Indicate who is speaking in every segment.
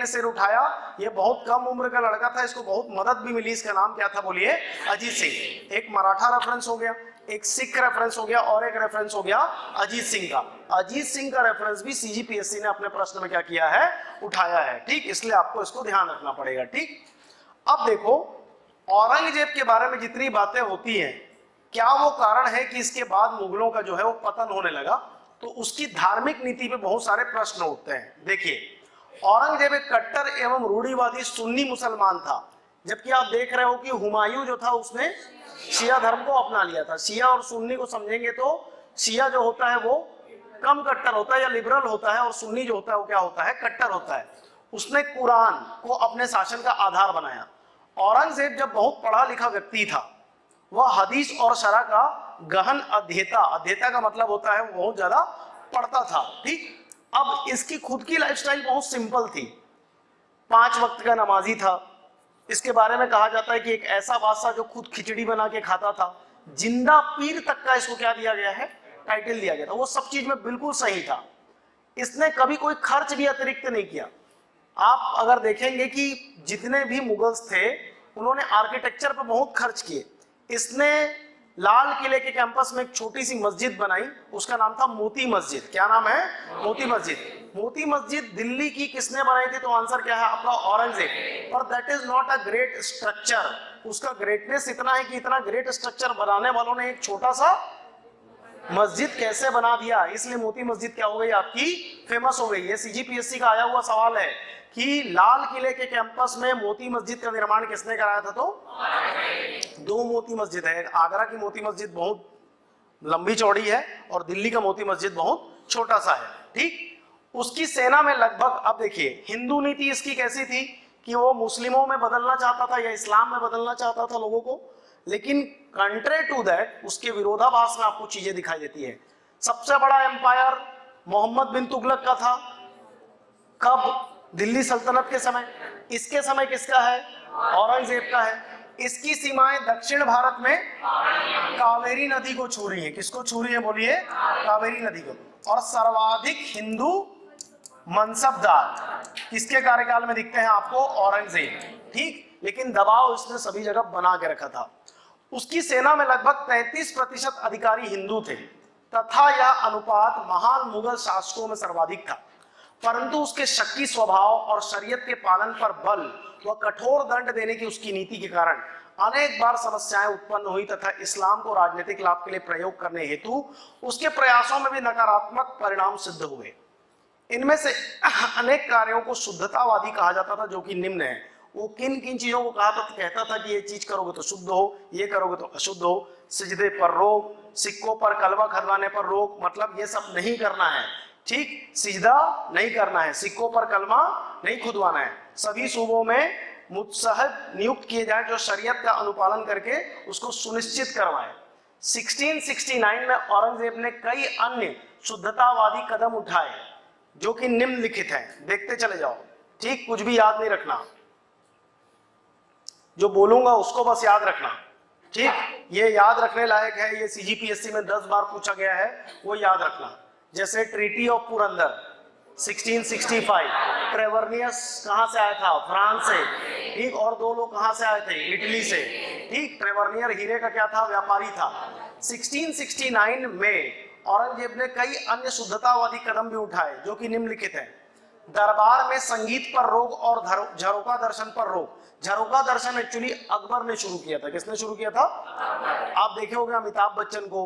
Speaker 1: ने सिर उठाया। ये बहुत कम उम्र का लड़का था, इसको बहुत मदद भी मिली। इसका नाम क्या था बोलिए? अजीत सिंह। एक मराठा रेफरेंस हो गया, एक सिख रेफरेंस हो गया और एक रेफरेंस हो गया अजीत सिंह का। अजीत सिंह का रेफरेंस भी सीजीपीएससी ने अपने प्रश्न में क्या किया है? उठाया है। ठीक, इसलिए आपको इसको ध्यान रखना पड़ेगा। ठीक, अब देखो औरंगजेब के बारे में जितनी बातें होती हैं, क्या वो कारण है कि इसके बाद मुगलों का जो है वो पतन होने लगा? तो उसकी धार्मिक नीति पे बहुत सारे प्रश्न उठते हैं। देखिए, औरंगजेब एक कट्टर एवं रूढ़िवादी सुन्नी मुसलमान था, जबकि आप देख रहे हो कि हुमायूं जो था उसने शिया धर्म को अपना लिया था। शिया और सुन्नी को समझेंगे तो शिया जो होता है वो कम कट्टर होता है या लिबरल होता है, और सुन्नी जो होता है वो क्या होता है? कट्टर होता है। उसने कुरान को अपने शासन का आधार बनाया। औरंगजेब जब बहुत पढ़ा लिखा व्यक्ति था, वह हदीस और शरा का गहन अध्येता का मतलब होता है बहुत ज्यादा पढ़ता था। ठीक, अब इसकी खुद की लाइफस्टाइल बहुत सिंपल थी। 5 वक्त का नमाजी था। इसके बारे में कहा जाता है कि एक ऐसा बादशाह जो खुद खिचड़ी बना के खाता था। जिंदा पीर तक का इसको क्या दिया गया है? टाइटल दिया गया था। वो सब चीज में बिल्कुल सही था। इसने कभी कोई खर्च भी अतिरिक्त नहीं किया। आप अगर देखेंगे कि जितने भी मुगल्स थे उन्होंने आर्किटेक्चर पर बहुत खर्च किए। इसने लाल किले के कैंपस में एक छोटी सी मस्जिद बनाई, उसका नाम था मोती मस्जिद। क्या नाम है? मोती मस्जिद। मोती मस्जिद दिल्ली की किसने बनाई थी? तो आंसर क्या है आपका? औरंगजेब। और that is not a great structure. उसका ग्रेटनेस इतना है कि इतना ग्रेट स्ट्रक्चर बनाने वालों ने एक छोटा सा मस्जिद कैसे बना दिया, इसलिए मोती मस्जिद क्या हो गई आपकी? फेमस हो गई। ये सीजीपीएससी का आया हुआ सवाल है कि लाल किले के कैंपस में मोती मस्जिद का निर्माण किसने कराया था? तो 2 मोती मस्जिद है। आगरा की मोती मस्जिद बहुत लंबी चौड़ी है और दिल्ली का मोती मस्जिद बहुत छोटा सा है। ठीक, उसकी सेना में लगभग, अब देखिए हिंदू नीति इसकी कैसी थी कि वो मुस्लिमों में बदलना चाहता था या इस्लाम में बदलना चाहता था लोगों को, लेकिन कंट्री टू दैट उसके विरोधाभास में आपको चीजें दिखाई देती है। सबसे बड़ा एम्पायर मोहम्मद बिन तुगलक का था। कब? दिल्ली सल्तनत के समय। इसके समय किसका है? औरंगजेब का है। इसकी सीमाएं दक्षिण भारत में कावेरी नदी को छू रही है। किसको छू रही है बोलिए? कावेरी नदी को। और सर्वाधिक हिंदू मनसबदार किसके कार्यकाल में दिखते हैं आपको? औरंगजेब। ठीक, लेकिन दबाव इसने सभी जगह बना के रखा था। उसकी सेना में लगभग 33% अधिकारी हिंदू थे तथा यह अनुपात महान मुगल शासकों में सर्वाधिक था। परंतु उसके शक्की स्वभाव और शरीयत के पालन पर बल व कठोर दंड देने की उसकी नीति के कारण अनेक बार समस्याएं उत्पन्न हुई तथा इस्लाम को राजनीतिक लाभ के लिए प्रयोग करने हेतु उसके प्रयासों में भी नकारात्मक परिणाम सिद्ध हुए। इनमें से अनेक कार्यों को शुद्धतावादी कहा जाता था, जो कि निम्न है। वो किन किन चीजों को कहा था? कहता था कि ये चीज करोगे तो शुद्ध हो, ये करोगे तो अशुद्ध हो। सिजदे पर रोक, सिक्कों पर कलवा खदवाने पर रोक, मतलब ये सब नहीं करना है। ठीक, सिजदा नहीं करना है, सिक्कों पर कलमा नहीं खुदवाना है। सभी सूबों में मुत्सहद नियुक्त किए जाए जो शरीयत का अनुपालन करके उसको सुनिश्चित करवाए। 1669 में औरंगजेब ने कई अन्य शुद्धतावादी कदम उठाए जो कि निम्नलिखित हैं। देखते चले जाओ। ठीक, कुछ भी याद नहीं रखना, जो बोलूंगा उसको बस याद रखना। ठीक, ये याद रखने लायक है। ये सीजीपीएससी में 10 बार पूछा गया है, वो याद रखना। जैसे ट्रीटी ऑफ पुरंदर 1665, ट्रेवर्नियस कहां से आया था? फ्रांस से। ठीक, और 2 लोग कहां से आए थे? इटली से। ठीक, ट्रेवर्नियर हीरे का क्या था? व्यापारी था। 1669 में औरंगजेब ने कई अन्य शुद्धतावादी कदम भी उठाए जो कि निम्नलिखित है। दरबार में संगीत पर रोक और झरोका दर्शन पर रोक। झरोका दर्शन एक्चुअली अकबर ने शुरू किया था। किसने शुरू किया था? आप देखे होंगे अमिताभ बच्चन को,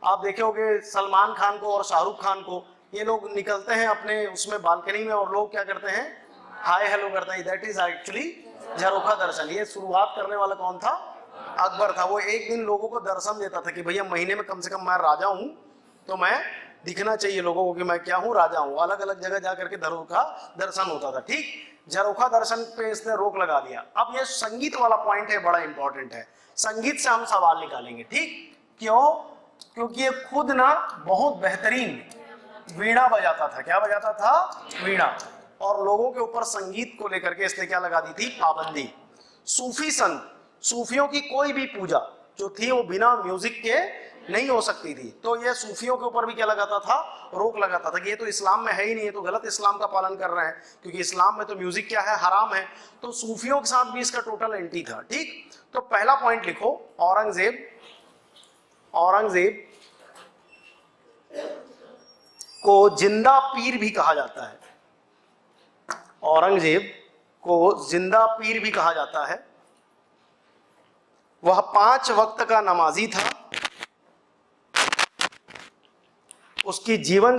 Speaker 1: आप देखे होंगे सलमान खान को और शाहरुख खान को। ये लोग निकलते हैं अपने उसमें बालकनी में और लोग क्या करते हैं? हाय हेलो करते हैं। दैट इज एक्चुअली झरोका दर्शन। ये शुरुआत करने वाला कौन था? अकबर था। वो एक दिन लोगों को दर्शन देता था कि भैया महीने में कम से कम मैं राजा हूं, तो मैं दिखना चाहिए लोगों को कि मैं क्या हूं, राजा हूं। अलग अलग जगह जाकर के झरोखा दर्शन होता था। ठीक, झरोखा दर्शन पे इसने रोक लगा दिया। अब ये संगीत वाला पॉइंट है, बड़ा इंपॉर्टेंट है। संगीत से हम सवाल निकालेंगे। ठीक, क्यों? क्योंकि ये खुद ना बहुत बेहतरीन वीणा बजाता था। क्या बजाता था? वीणा। और लोगों के ऊपर संगीत को लेकर के इसने क्या लगा दी थी? पाबंदी। सूफी संत, सूफियों की कोई भी पूजा जो थी वो बिना म्यूजिक के नहीं हो सकती थी। तो ये सूफियों के ऊपर भी क्या लगाता था, रोक लगाता था कि ये तो इस्लाम में है ही नहीं, ये तो गलत इस्लाम का पालन कर रहे हैं, क्योंकि इस्लाम में तो म्यूजिक क्या है, हराम है। तो सूफियों के साथ भी इसका टोटल एंटी था। ठीक, तो पहला पॉइंट लिखो, औरंगजेब को जिंदा पीर भी कहा जाता है। औरंगजेब को जिंदा पीर भी कहा जाता है। वह 5 वक्त का नमाजी था। उसकी जीवन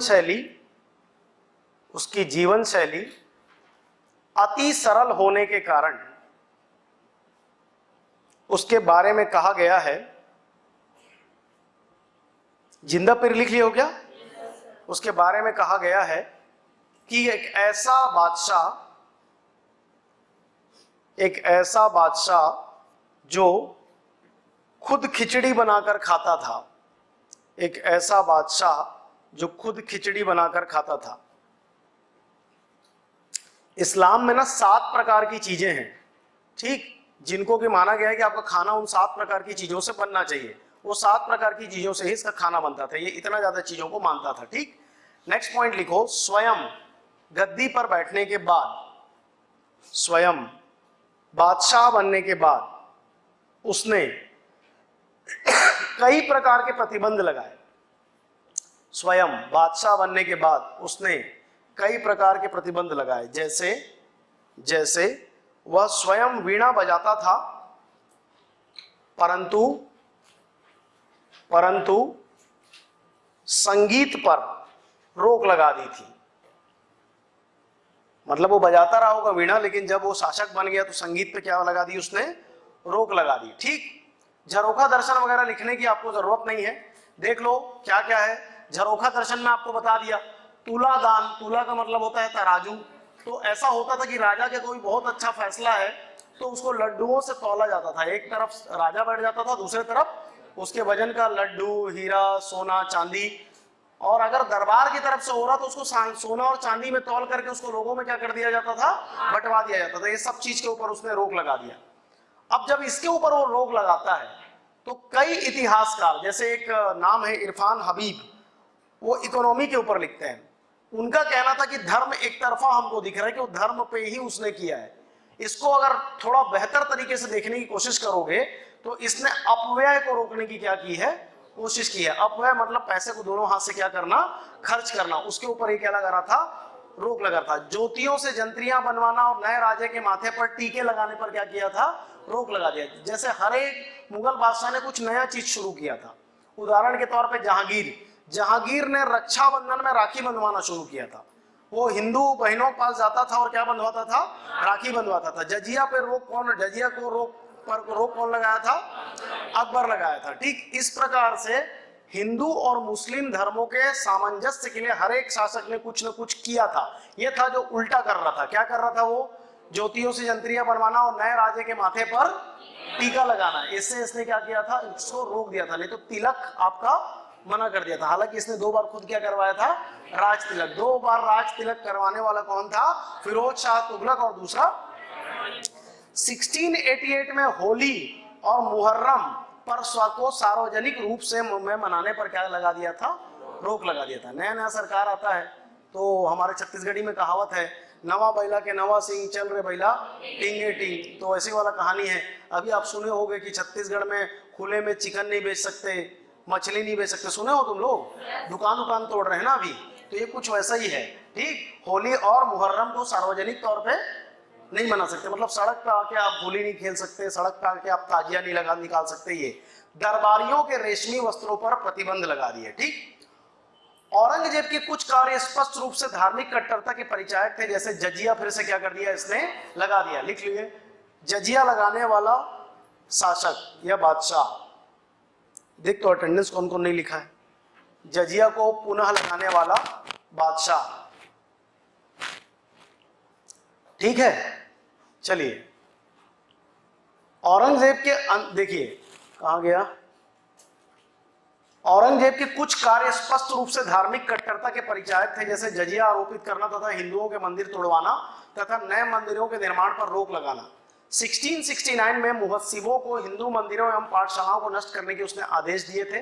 Speaker 1: शैली अति सरल होने के कारण उसके बारे में कहा गया है, जिंदा पीर लिख लिया हो क्या? उसके बारे में कहा गया है कि एक ऐसा बादशाह जो खुद खिचड़ी बनाकर खाता था। एक ऐसा बादशाह जो खुद खिचड़ी बनाकर खाता था। इस्लाम में ना 7 प्रकार की चीजें हैं, ठीक, जिनको कि माना गया है कि आपका खाना उन 7 प्रकार की चीजों से बनना चाहिए। वो 7 प्रकार की चीजों से ही इसका खाना बनता था। ये इतना ज्यादा चीजों को मानता था। ठीक, नेक्स्ट पॉइंट लिखो, स्वयं गद्दी पर बैठने के बाद, स्वयं बादशाह बनने के बाद उसने कई प्रकार के प्रतिबंध लगाए। स्वयं बादशाह बनने के बाद उसने कई प्रकार के प्रतिबंध लगाए। जैसे वह स्वयं वीणा बजाता था, परंतु संगीत पर रोक लगा दी थी। मतलब वो बजाता रहा होगा वीणा, लेकिन जब वो शासक बन गया तो संगीत पे क्या लगा दी उसने, रोक लगा दी। ठीक, झरोखा दर्शन वगैरह लिखने की आपको जरूरत नहीं है, देख लो क्या क्या है। झरोखा दर्शन में आपको बता दिया। तुला दान, तुला का मतलब होता है तराजू। तो ऐसा होता था कि राजा के कोई बहुत अच्छा फैसला है तो उसको लड्डुओं से तौला जाता था। एक तरफ राजा बैठ जाता था, दूसरे तरफ उसके वजन का लड्डू, हीरा, सोना, चांदी। और अगर दरबार की तरफ से हो रहा तो उसको सोना और चांदी में तौल करके उसको लोगों में क्या कर दिया जाता था, बंटवा दिया जाता था। ये सब चीज के ऊपर उसने रोक लगा दिया। अब जब इसके ऊपर वो रोक लगाता है तो कई इतिहासकार, जैसे एक नाम है इरफान हबीब, वो इकोनॉमी के ऊपर लिखते हैं। उनका कहना था कि धर्म एक तरफा हमको दिख रहा है कि वो धर्म पे ही उसने किया है। इसको अगर थोड़ा बेहतर तरीके से देखने की कोशिश करोगे तो इसने अपव्यय को रोकने की क्या की है, कोशिश की है। अपव्यय मतलब पैसे को दोनों हाथ से क्या करना, खर्च करना। उसके ऊपर ये क्या लगा रहा था, रोक लगा था। ज्योतियों से जंतरियां बनवाना और नए राजे के माथे पर टीके लगाने पर क्या किया था, रोक लगा दिया। जैसे हर एक मुगल बादशाह ने कुछ नया चीज शुरू किया था। उदाहरण के तौर पे जहांगीर ने रक्षाबंधन में राखी बंधवाना शुरू किया था। वो हिंदू बहनों के पास जाता था और क्या बंधवाता था, राखी बंधवाता था। जजिया को रोक कौन लगाया था, अकबर लगाया था। ठीक, इस प्रकार से हिंदू और मुस्लिम धर्मों के सामंजस्य के लिए हर एक शासक ने कुछ न कुछ किया था। ये था जो उल्टा कर रहा था। क्या कर रहा था वो, ज्योतियों से जंतरियां बनवाना और नए राजे के माथे पर टीका लगाना। इससे इसने क्या किया था, इसको रोक दिया था। नहीं तो तिलक आपका मना कर दिया था। हालांकि इसने 2 बार खुद क्या करवाया था, राज तिलक। 2 बार राज तिलक करवाने वाला कौन था, फिरोज शाह तुगलक। और दूसरा 1688 में होली और मुहर्रम पर को सार्वजनिक रूप से मनाने पर क्या लगा दिया था, रोक लगा दिया था। नया नया सरकार आता है तो हमारे छत्तीसगढ़ी में कहावत है, नवा बैला के नवा सिंह, चल रे बैला टिंगे टिंग। तो ऐसी वाला कहानी है। अभी आप सुने होंगे कि छत्तीसगढ़ में खुले में चिकन नहीं बेच सकते, मछली नहीं बेच सकते। सुने हो तुम लोग, दुकान तोड़ रहे हैं ना अभी। तो ये कुछ वैसा ही है। ठीक, होली और मुहर्रम को सार्वजनिक तौर पे नहीं मना सकते। मतलब सड़क पे आके आप होली नहीं खेल सकते, सड़क पे आके आप ताजिया नहीं निकाल सकते। ये दरबारियों के रेशमी वस्त्रों पर प्रतिबंध लगा दिए। ठीक, औरंगजेब के कुछ कार्य स्पष्ट रूप से धार्मिक कट्टरता के परिचायक थे। जैसे जजिया फिर से क्या कर दिया इसने, लगा दिया। लिख लिए, जजिया लगाने वाला शासक या बादशाह। देख तो अटेंडेंस कौन कौन नहीं लिखा है। जजिया को पुनः लगाने वाला बादशाह। ठीक है, चलिए औरंगजेब के देखिए कहां गया, औरंगजेब के कुछ कार्य स्पष्ट रूप से धार्मिक कट्टरता के परिचायक थे। जैसे जजिया आरोपित करना तथा हिंदुओं के मंदिर तोड़वाना तथा नए मंदिरों के निर्माण पर रोक लगाना। 1669 में मुहस्सिबों को हिंदू मंदिरों एवं पाठशालाओं को नष्ट करने के उसने आदेश दिए थे।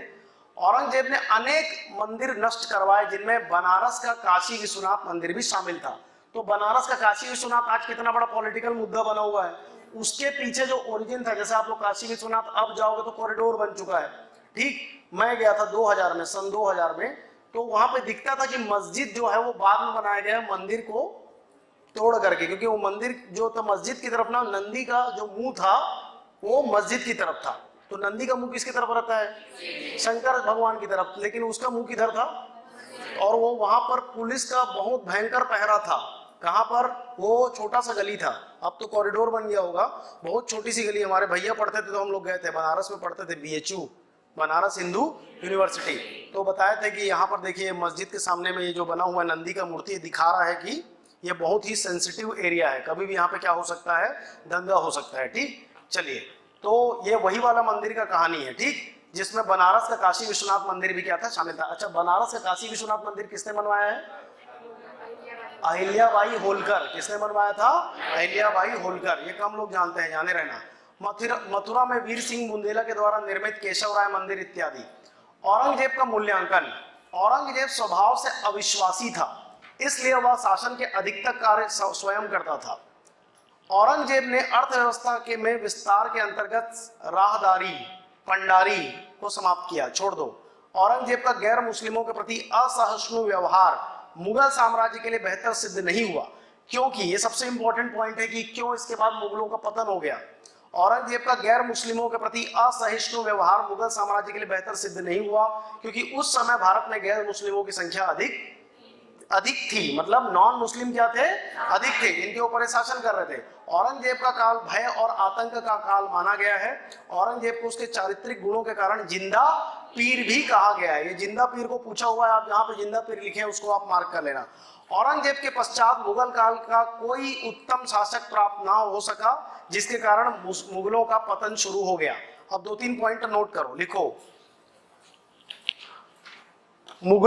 Speaker 1: औरंगजेब ने अनेक मंदिर नष्ट करवाए, जिनमें बनारस का काशी विश्वनाथ मंदिर भी शामिल था। तो बनारस का काशी विश्वनाथ आज कितना बड़ा पॉलिटिकल मुद्दा बना हुआ है। उसके पीछे जो ओरिजिन था, जैसे आप लोग काशी विश्वनाथ अब जाओगे तो कॉरिडोर बन चुका है, ठीक। मैं गया था 2000 में, सन 2000 में, तो वहां पे दिखता था कि मस्जिद जो है वो बाद में बनाया गया है मंदिर को तोड़ करके, क्योंकि वो मंदिर जो था मस्जिद की तरफ ना, नंदी का जो मुंह था वो मस्जिद की तरफ था। तो नंदी का मुंह किसकी तरफ रहता है? शंकर भगवान की तरफ, लेकिन उसका मुंह किधर था? और वो वहां पर पुलिस का बहुत भयंकर पहरा था। कहां पर? वो छोटा सा गली था, अब तो कॉरिडोर बन गया होगा। बहुत छोटी सी गली, हमारे भैया पढ़ते थे तो हम लोग गए थे, बनारस में पढ़ते थे, BHU बनारस हिंदू यूनिवर्सिटी। तो बताए थे कि यहाँ पर देखिए मस्जिद के सामने में ये जो बना हुआ नंदी का मूर्ति दिखा रहा है कि ये बहुत ही सेंसिटिव एरिया है, कभी भी यहाँ पे क्या हो सकता है? दंगा हो सकता है, ठीक। चलिए, तो ये वही वाला मंदिर का कहानी है, ठीक, जिसमें बनारस का काशी विश्वनाथ मंदिर भी क्या था? शामिल था। अच्छा, बनारस का काशी विश्वनाथ मंदिर किसने बनवाया है? अहिल्याबाई होलकर। किसने बनवाया था? अहिल्याबाई होलकर। ये कम लोग जानते हैं, जाने रहना। मथुरा में वीर सिंह बुंदेला के द्वारा निर्मित केशव राय मंदिर इत्यादि। औरंगजेब का मूल्यांकन। औरंगजेब स्वभाव से अविश्वासी था, इसलिए वह शासन के अधिकतर कार्य स्वयं करता था। औरंगजेब ने अर्थव्यवस्था के में विस्तार के अंतर्गत राहदारी, पंडारी को समाप्त किया, छोड़ दो। औरंगजेब का गैर मुस्लिमों के प्रति असहिष्णु व्यवहार मुगल साम्राज्य के लिए बेहतर सिद्ध नहीं हुआ, क्योंकि ये सबसे इंपॉर्टेंट पॉइंट है कि क्यों इसके बाद मुगलों का पतन हो गया। औरंगजेब का गैर मुस्लिमों के प्रति असहिष्णु व्यवहार मुगल साम्राज्य के लिए बेहतर सिद्ध नहीं हुआ, क्योंकि उस समय भारत में गैर मुस्लिमों की संख्या अधिक थी, मतलब नॉन मुस्लिम क्या थे? अधिक थे, इनके ऊपर शासन कर रहे थे। औरंगजेब का काल भय और आतंक का काल माना गया है। औरंगजेब को उसके चारित्रिक गुणों के कारण जिंदा पीर भी कहा गया है। ये जिंदा पीर को पूछा हुआ है, आप जहां पे जिंदा पीर लिखे हैं उसको आप मार्क कर लेना। औरंगजेब के पश्चात मुगल काल का कोई उत्तम शासक प्राप्त ना हो सका, जिसके कारण मुगलों का पतन शुरू हो गया। अब 2-3 पॉइंट नोट करो, लिखो। मुगल